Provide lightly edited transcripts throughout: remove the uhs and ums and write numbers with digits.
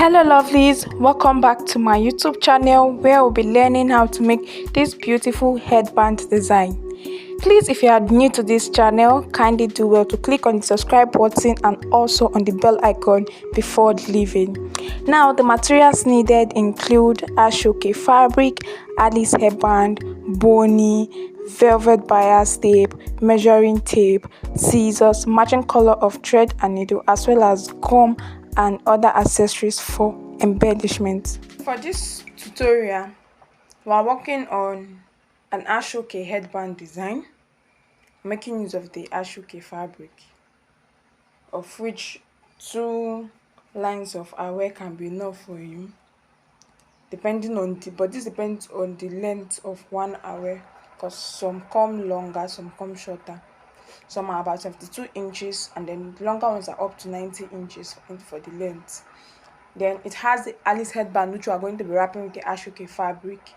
Hello lovelies, welcome back to my YouTube channel where we'll be learning how to make this beautiful headband design. Please, if you are new to this channel, kindly do well to click on the subscribe button and also on the bell icon before leaving. Now the materials needed include Asooke fabric, Alice headband, bony, velvet bias tape, measuring tape, scissors, matching color of thread and needle, as well as gum and other accessories for embellishment. For this tutorial, we are working on an Asooke headband design, making use of the Asooke fabric, of which 2 lines of aware can be enough for you, but this depends on the length of one aware, because some come longer, some come shorter. Some are about 72 inches, and then the longer ones are up to 90 inches for the length. Then it has the Alice headband, which we are going to be wrapping with the Asooke fabric.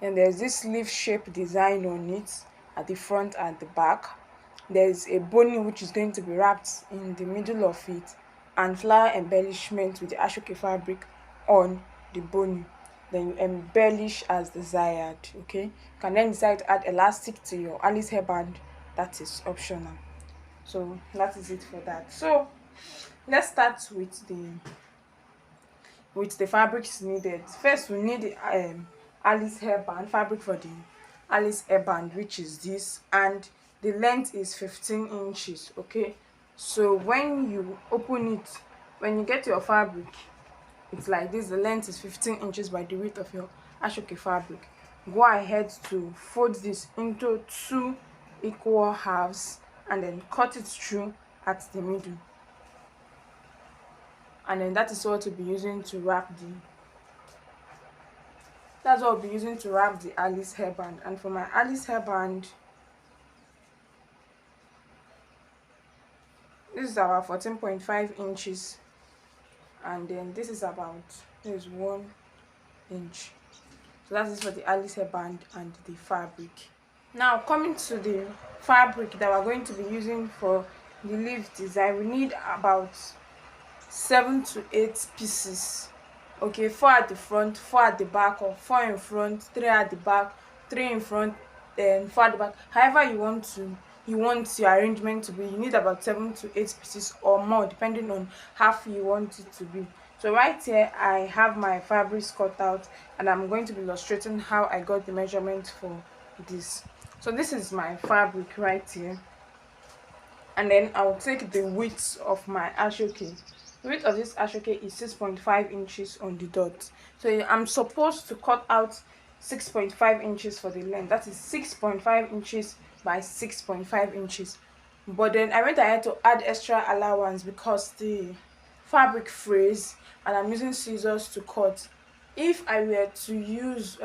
Then there's this leaf shape design on it at the front and the back. There's a bony which is going to be wrapped in the middle of it, and flower embellishment with the Asooke fabric on the bony. Then you embellish as desired. Okay, you can then decide to add elastic to your Alice headband. That is optional. So that is it for that. So let's start with the fabrics needed. First, we need the Alice hairband fabric for the Alice hairband, which is this, and the length is 15 inches. Okay, so when you open it, when you get your fabric, it's like this. The length is 15 inches by the width of your Asooke fabric. Go ahead to fold this into 2 equal halves and then cut it through at the middle. And then that is what we'll be using to wrap the Alice hairband. And for my Alice hairband, this is about 14.5 inches, and then this is about 1 inch. So that is for the Alice hairband and the fabric. Now coming to the fabric that we're going to be using for the leaf design, we need about 7 to 8 pieces. Okay, 4 at the front, 4 at the back, or 4 in front, 3 at the back, 3 in front, then 4 at the back. However you want your arrangement to be, you need about 7 to 8 pieces or more, depending on how you want it to be. So right here I have my fabrics cut out, and I'm going to be illustrating how I got the measurement for this. So this is my fabric right here, and then I'll take the width of my Asooke. The width of this Asooke is 6.5 inches on the dot. So I'm supposed to cut out 6.5 inches for the length. That is 6.5 inches by 6.5 inches. But then I went ahead to add extra allowance because the fabric frays, and I'm using scissors to cut. If I were to use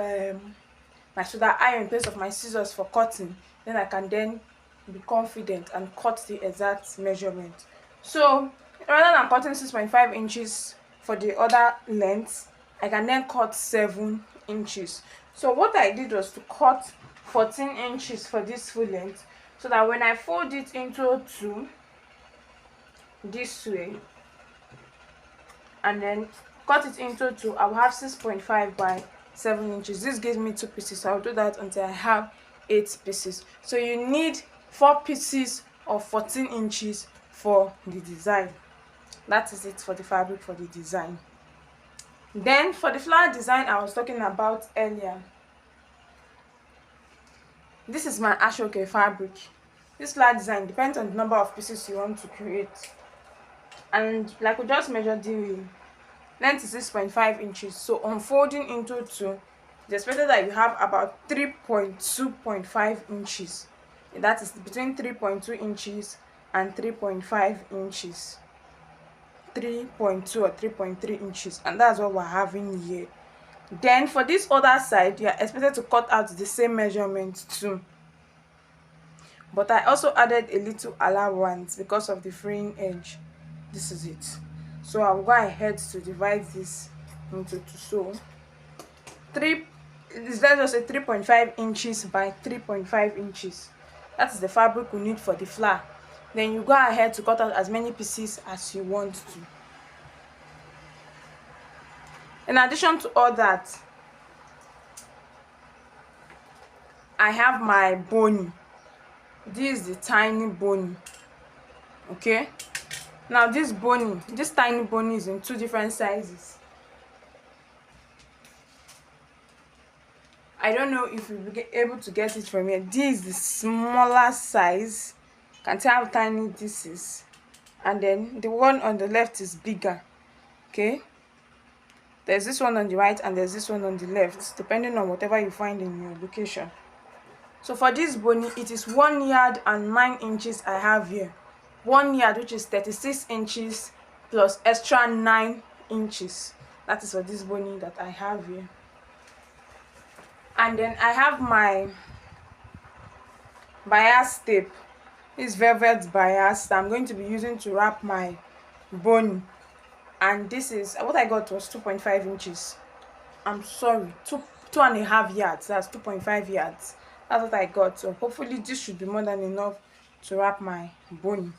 my soda iron in place of my scissors for cutting, then I can then be confident and cut the exact measurement. So rather than cutting 6.5 inches for the other length, I can then cut 7 inches. So what I did was to cut 14 inches for this full length, so that when I fold it into 2 this way and then cut it into 2, I will have 6.5 by 7 inches. This gives me 2 pieces. So I'll do that until I have 8 pieces. So you need 4 pieces of 14 inches for the design. That is it for the fabric for the design. Then for the flower design I was talking about earlier, this is my Asooke fabric. This flower design depends on the number of pieces you want to create, and like we just measured, the length is 6.5 inches. So on folding into 2, it's expected that you have about 3.2.5 inches. That is between 3.2 inches and 3.5 inches. 3.2 or 3.3 inches, and that's what we're having here. Then for this other side, you are expected to cut out the same measurement too, but I also added a little allowance because of the fraying edge. This is it. So I'll go ahead to divide this into 2. So let's just say 3.5 inches by 3.5 inches. That is the fabric we need for the flower. Then you go ahead to cut out as many pieces as you want to. In addition to all that, I have my bony. This is the tiny bony. Okay, now this tiny bony is in two different sizes. I don't know if you'll be able to get it from here. This is the smaller size. Can tell how tiny this is, and then the one on the left is bigger. Okay, there's this one on the right and there's this one on the left, depending on whatever you find in your location. So for this bony, it is 1 yard and 9 inches I have here. 1 yard, which is 36 inches plus extra 9 inches. That is for this bony that I have here. And then I have my bias tape. This velvet bias that I'm going to be using to wrap my bony. And this is what I got was 2.5 inches. I'm sorry, 2.5 yards. That's 2.5 yards. That's what I got. So hopefully this should be more than enough to wrap my bony.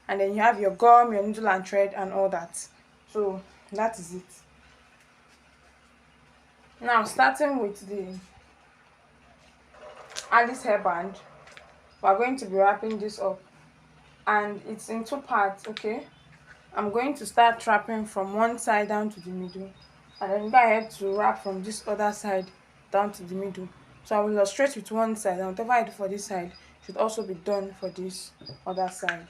And then you have your gum, your needle and thread and all that. So that is it. Now starting with the Alice hairband, we're going to be wrapping this up, and it's in 2 parts. Okay, I'm going to start wrapping from one side down to the middle, and then go ahead to wrap from this other side down to the middle. So I will illustrate with one side, and whatever I do for this side should also be done for this other side.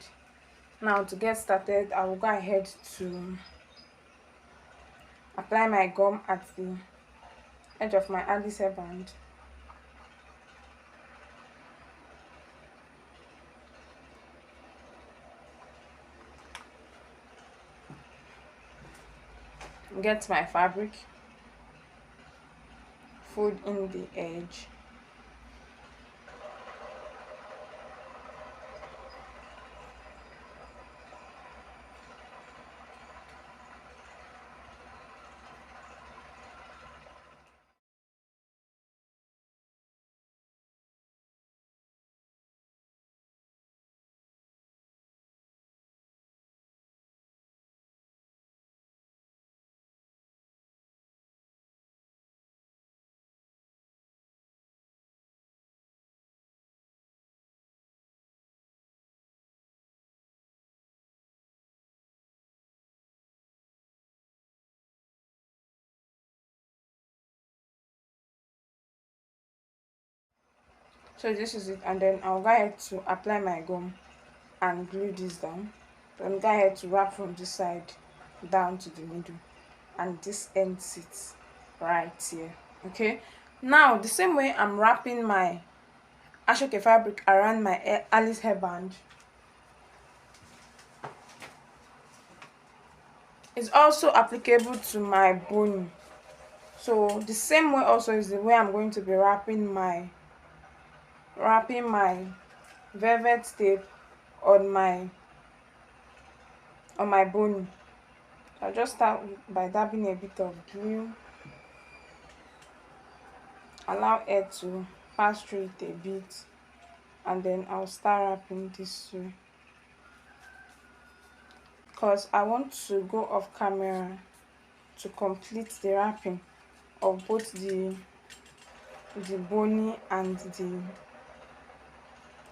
Now to get started, I will go ahead to apply my gum at the edge of my Alice hairband. Get my fabric, fold in the edge, so this is it. And then I'll go ahead to apply my gum and glue this down. Then go ahead to wrap from this side down to the middle, and this ends it right here. Okay, now the same way I'm wrapping my Asooke fabric around my Alice hairband, it's also applicable to my bony. So the same way also is the way I'm going to be wrapping my velvet tape on my bony. I'll just start by dabbing a bit of glue, allow air to pass through it a bit, and then I'll start wrapping this way, because I want to go off camera to complete the wrapping of both the bony and the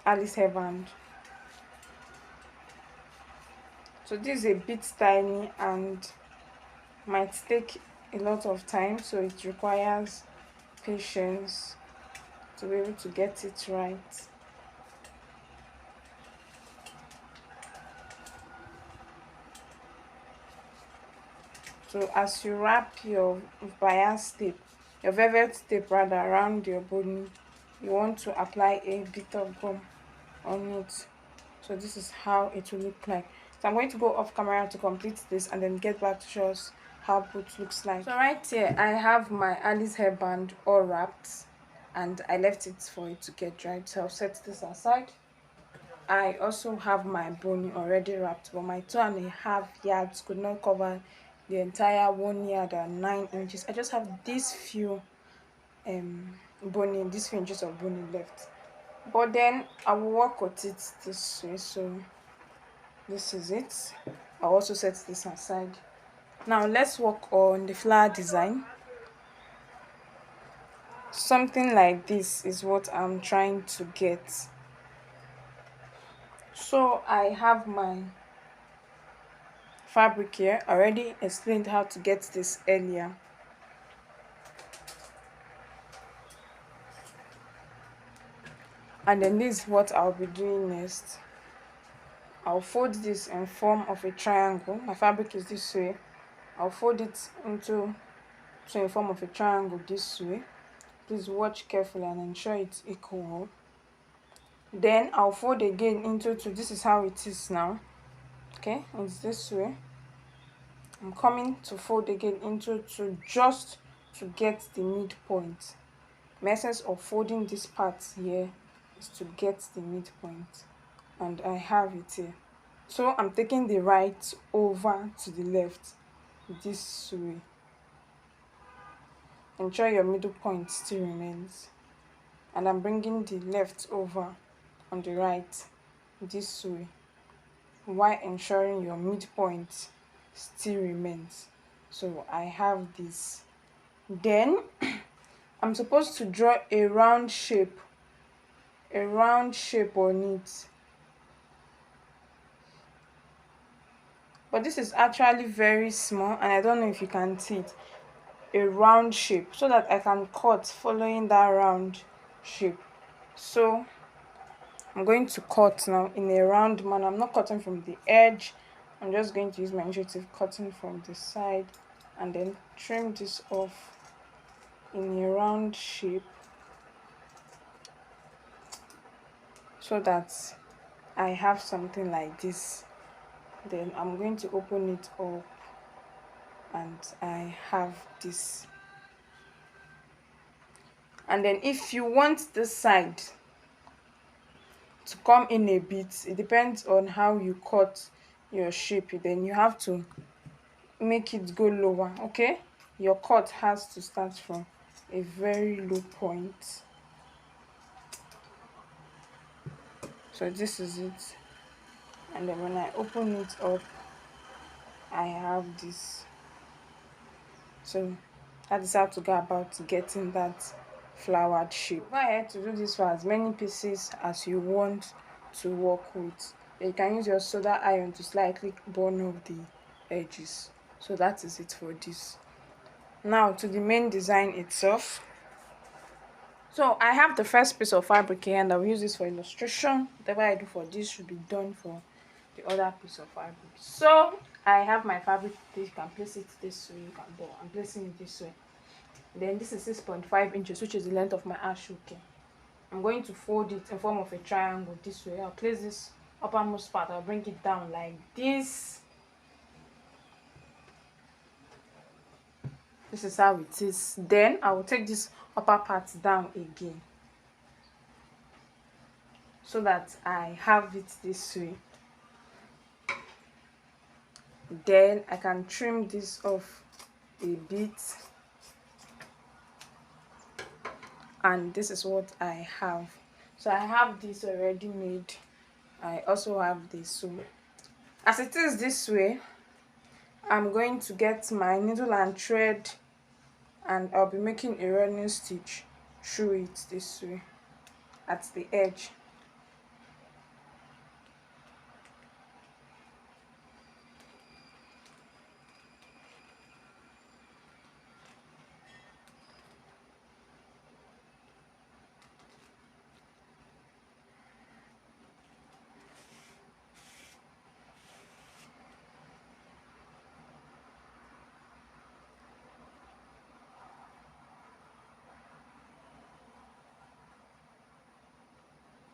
Alice hairband. So this is a bit tiny and might take a lot of time, so it requires patience to be able to get it right. So as you wrap your bias tape, your velvet tape rather, around your bony, you want to apply a bit of gum on it. So this is how it will look like. So I'm going to go off camera to complete this and then get back to show us how both looks like. So right here I have my Alice hairband all wrapped, and I left it for it to get dried, so I'll set this aside. I also have my bony already wrapped, but my 2.5 yards could not cover the entire 1 yard and 9 inches. I just have these few these few inches of bony left, but then I will work with it this way. So this is it. I'll also set this aside. Now let's work on the flower design. Something like this is what I'm trying to get. So I have my fabric here. I already explained how to get this earlier. And then this is what I'll be doing next. I'll fold this in form of a triangle. My fabric is this way. I'll fold it into in form of a triangle this way. Please watch carefully and ensure it's equal. Then I'll fold again into two. This is how it is now. Okay, it's this way. I'm coming to fold again into two just to get the midpoint. The essence of folding this part here is to get the midpoint, and I have it here. So I'm taking the right over to the left this way. Ensure your middle point still remains, and I'm bringing the left over on the right this way while ensuring your midpoint still remains. So I have this. Then I'm supposed to draw a round shape on it, but this is actually very small and I don't know if you can see it. A round shape so that I can cut following that round shape. So I'm going to cut now in a round manner. I'm not cutting from the edge. I'm just going to use my initiative cutting from the side and then trim this off in a round shape so that I have something like this. Then I'm going to open it up and I have this. And then if you want this side to come in a bit, it depends on how you cut your shape. Then you have to make it go lower. Okay, your cut has to start from a very low point. So this is it, and then when I open it up I have this. So that is how to go about getting that flowered shape. Go ahead to do this for as many pieces as you want to work with. You can use your soda iron to slightly burn off the edges. So that is it for this. Now to the main design itself. So I have the first piece of fabric here and I'll use this for illustration. Whatever I do for this should be done for the other piece of fabric. So I have my fabric. You can place it this way. I'm placing it this way. Then this is 6.5 inches, which is the length of my Asooke. I'm going to fold it in form of a triangle this way. I'll place this uppermost part. I'll bring it down like this. This is how it is. Then I will take this upper part down again so that I have it this way. Then I can trim this off a bit, and this is what I have. So I have this already made. I also have this. So as it is this way, I'm going to get my needle and thread and I'll be making a running stitch through it this way at the edge.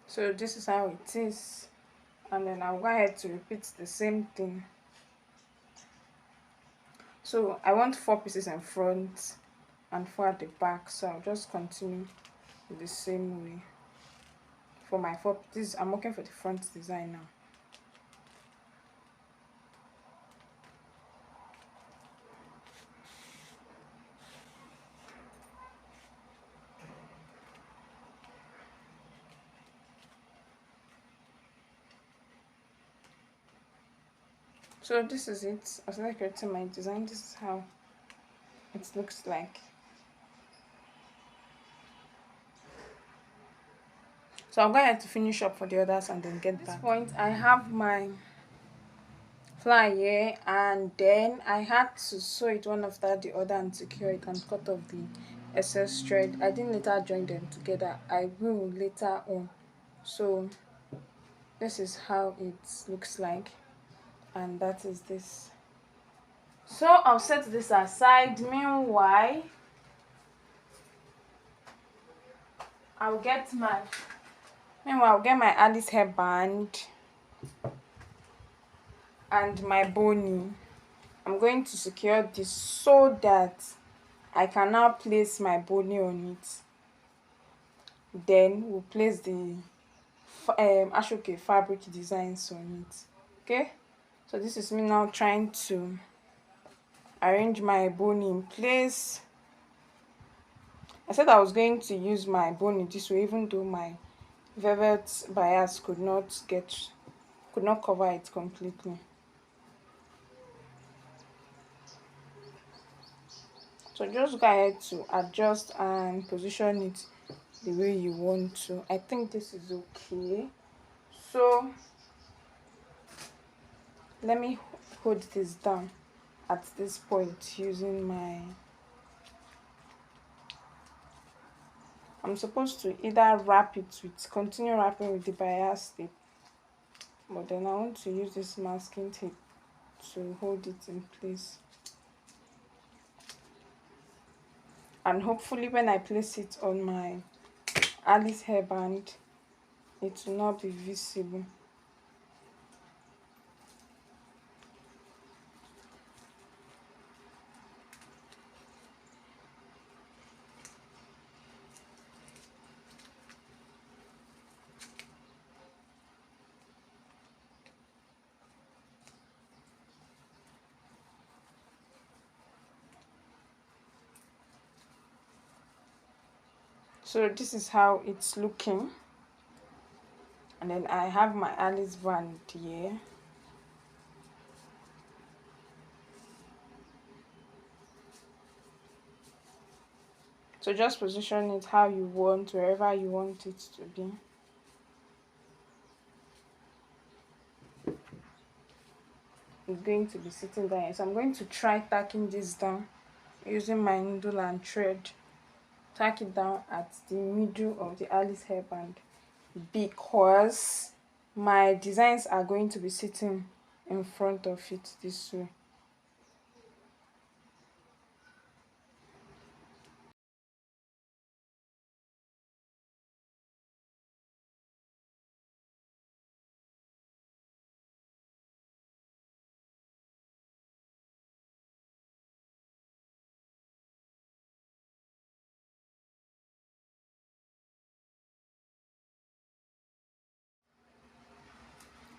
So this is how it is, and then I'll go ahead to repeat the same thing. So I want 4 pieces in front and 4 at the back, so I'll just continue the same way for my 4 pieces. I'm working for the front design now. So this is it. As I created my design, this is how it looks like. So I'm going to finish up for the others and then get back. At this point, I have my fly here, and then I had to sew it one after the other and secure it and cut off the excess thread. I didn't later join them together. I will later on. So this is how it looks like, and that is this. So I'll set this aside. Meanwhile, I'll get my Alice hairband and my bony. I'm going to secure this so that I can now place my bony on it. Then we'll place the Asooke fabric designs on it. Okay, so this is me now trying to arrange my bony in place. I said I was going to use my bony this way, even though my velvet bias could not cover it completely. So just go ahead to adjust and position it the way you want to. I think this is okay. So let me hold this down at this point using my, I'm supposed to either continue wrapping with the bias tape, but then I want to use this masking tape to hold it in place. And hopefully when I place it on my Alice hairband, it will not be visible. So this is how it's looking, and then I have my Alice band here. So just position it how you want, wherever you want it to be. It's going to be sitting down here. So I'm going to try tacking this down using my needle and thread. Tack it down at the middle of the Alice hairband, because my designs are going to be sitting in front of it this way.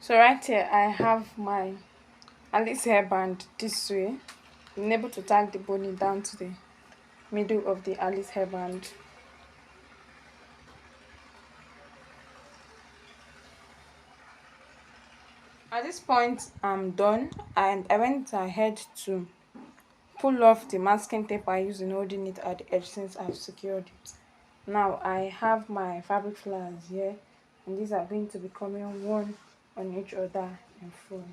So right here I have my Alice hairband this way. I'm able to tack the bony down to the middle of the Alice hairband. At this point I'm done, and I went ahead to pull off the masking tape I used in holding it at the edge since I've secured it. Now I have my fabric flowers here, and these are going to be coming one on each other in front.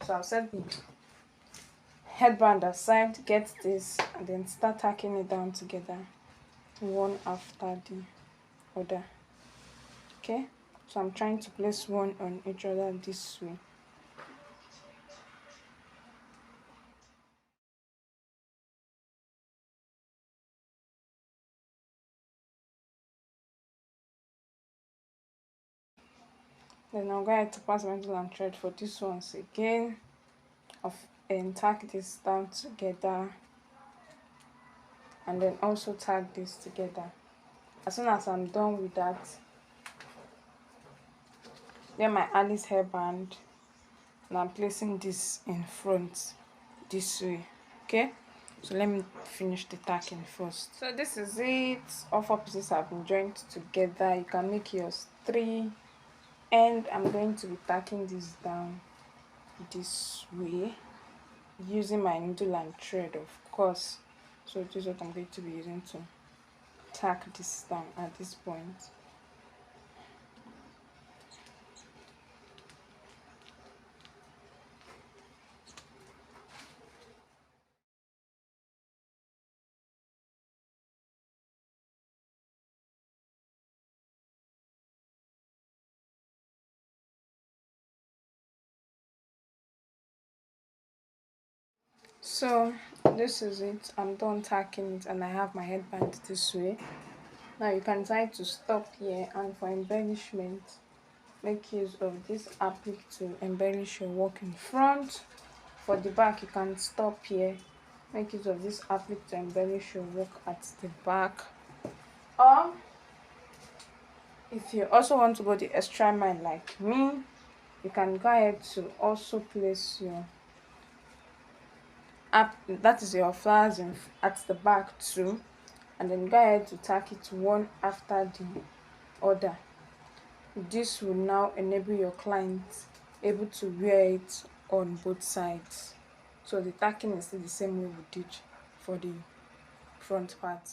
So I'll set the headband aside, get this, and then start tacking it down together one after the other. Okay, so I'm trying to place one on each other this way. Then I'm going to pass my needle and thread for this ones again, and tack this down together, and then also tag this together. As soon as I'm done with that, then my Alice hairband, and I'm placing this in front this way. Okay, so let me finish the tacking first. So this is it. All four pieces have been joined together. You can make yours 3, and I'm going to be tacking this down this way using my needle and thread, of course. So this is what I'm going to be using to tack this down at this point. So this is it. I'm done tacking it and I have my headband this way. Now you can try to stop here, and for embellishment make use of this applique to embellish your work in front. For the back you can stop here, make use of this applique to embellish your work at the back. Or if you also want to go the extra mile like me, you can go ahead to also place your that is your flowers at the back too, and then go ahead to tack it one after the other. This will now enable your client able to wear it on both sides. So the tacking is still the same way we did for the front part.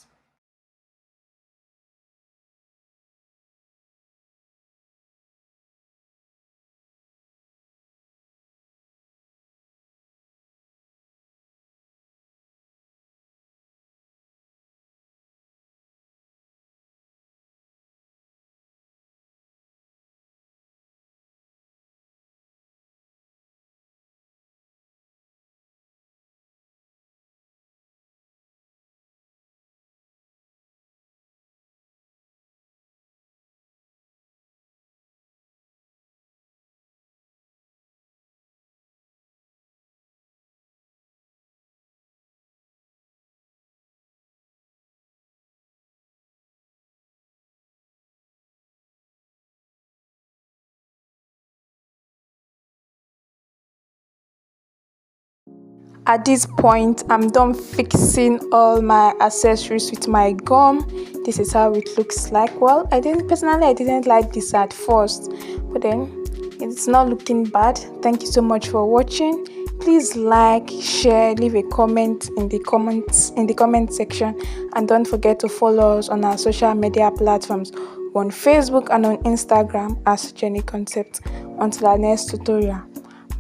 At this point, I'm done fixing all my accessories with my gum. This is how it looks like. Well, I didn't like this at first, but then it's not looking bad. Thank you so much for watching. Please like, share, leave a comment in the comment section, and don't forget to follow us on our social media platforms on Facebook and on Instagram as JenieConcept. Until our next tutorial,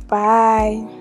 bye.